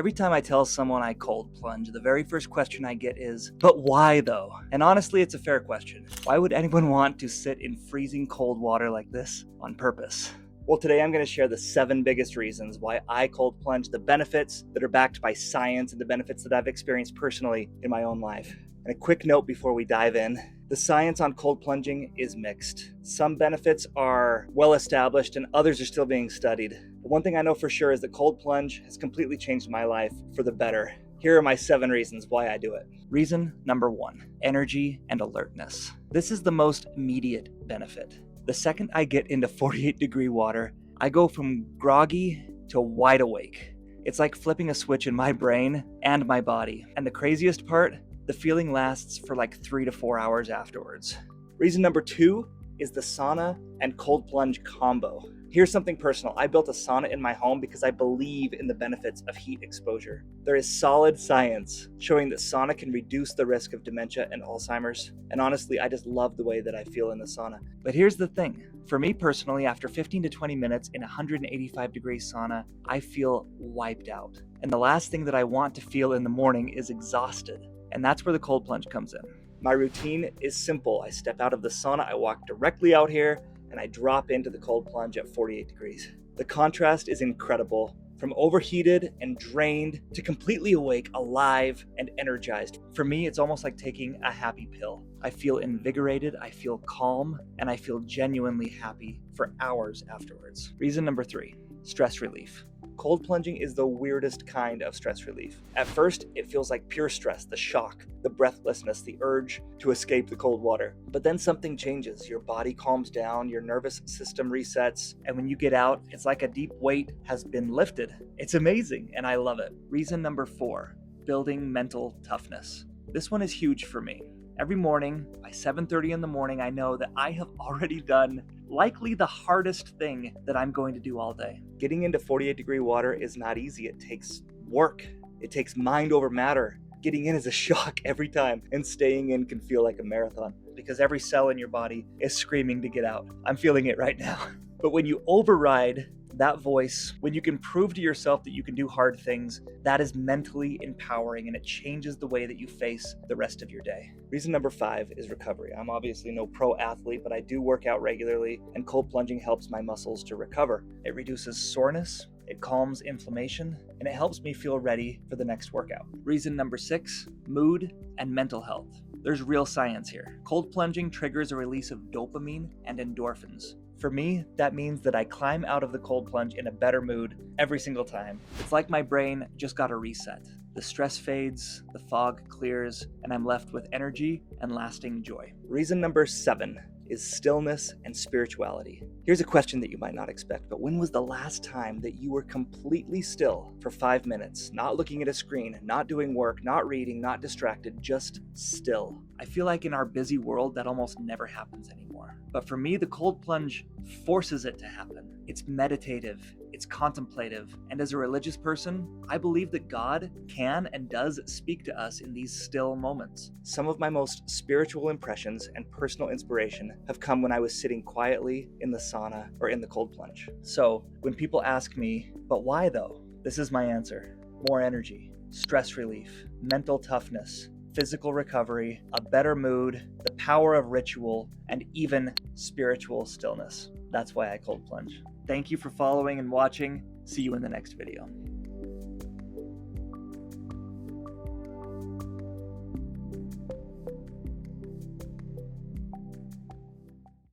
Every time I tell someone I cold plunge, the very first question I get is, but why though? And honestly, it's a fair question. Why would anyone want to sit in freezing cold water like this on purpose? Well, today I'm going to share the 7 biggest reasons why I cold plunge, the benefits that are backed by science and the benefits that I've experienced personally in my own life. And a quick note before we dive in. The science on cold plunging is mixed. Some benefits are well established and others are still being studied. But one thing I know for sure is that cold plunge has completely changed my life for the better. Here are my 7 reasons why I do it. Reason number 1, energy and alertness. This is the most immediate benefit. The second I get into 48-degree water, I go from groggy to wide awake. It's like flipping a switch in my brain and my body. And the craziest part, the feeling lasts for like 3 to 4 hours afterwards. Reason number 2 is the sauna and cold plunge combo. Here's something personal. I built a sauna in my home because I believe in the benefits of heat exposure. There is solid science showing that sauna can reduce the risk of dementia and Alzheimer's. And honestly, I just love the way that I feel in the sauna. But here's the thing. For me personally, after 15 to 20 minutes in a 185-degree sauna, I feel wiped out. And the last thing that I want to feel in the morning is exhausted. And that's where the cold plunge comes in. My routine is simple. I step out of the sauna, I walk directly out here, and I drop into the cold plunge at 48 degrees. The contrast is incredible. From overheated and drained to completely awake, alive, and energized. For me, it's almost like taking a happy pill. I feel invigorated, I feel calm, and I feel genuinely happy for hours afterwards. Reason number 3, stress relief. Cold plunging is the weirdest kind of stress relief. At first, it feels like pure stress, the shock, the breathlessness, the urge to escape the cold water. But then something changes. Your body calms down, your nervous system resets, and when you get out, it's like a deep weight has been lifted. It's amazing, and I love it. Reason number 4, building mental toughness. This one is huge for me. Every morning, by 7:30 in the morning, I know that I have already done likely the hardest thing that I'm going to do all day. Getting into 48-degree water is not easy. It takes work. It takes mind over matter. Getting in is a shock every time, and staying in can feel like a marathon because every cell in your body is screaming to get out. I'm feeling it right now. But when you override that voice, when you can prove to yourself that you can do hard things, that is mentally empowering and it changes the way that you face the rest of your day. Reason number 5 is recovery. I'm obviously no pro athlete, but I do work out regularly, and cold plunging helps my muscles to recover. It reduces soreness, it calms inflammation, and it helps me feel ready for the next workout. Reason number 6, mood and mental health. There's real science here. Cold plunging triggers a release of dopamine and endorphins. For me, that means that I climb out of the cold plunge in a better mood every single time. It's like my brain just got a reset. The stress fades, the fog clears, and I'm left with energy and lasting joy. Reason number 7 is stillness and spirituality. Here's a question that you might not expect, but when was the last time that you were completely still for 5 minutes, not looking at a screen, not doing work, not reading, not distracted, just still? I feel like in our busy world that almost never happens anymore. But for me, the cold plunge forces it to happen. It's meditative, it's contemplative, and as a religious person, I believe that God can and does speak to us in these still moments. Some of my most spiritual impressions and personal inspiration have come when I was sitting quietly in the sauna or in the cold plunge. So when people ask me, but why though? This is my answer. More energy, stress relief, mental toughness, physical recovery, a better mood, the power of ritual, and even spiritual stillness. That's why I cold plunge. Thank you for following and watching. See you in the next video.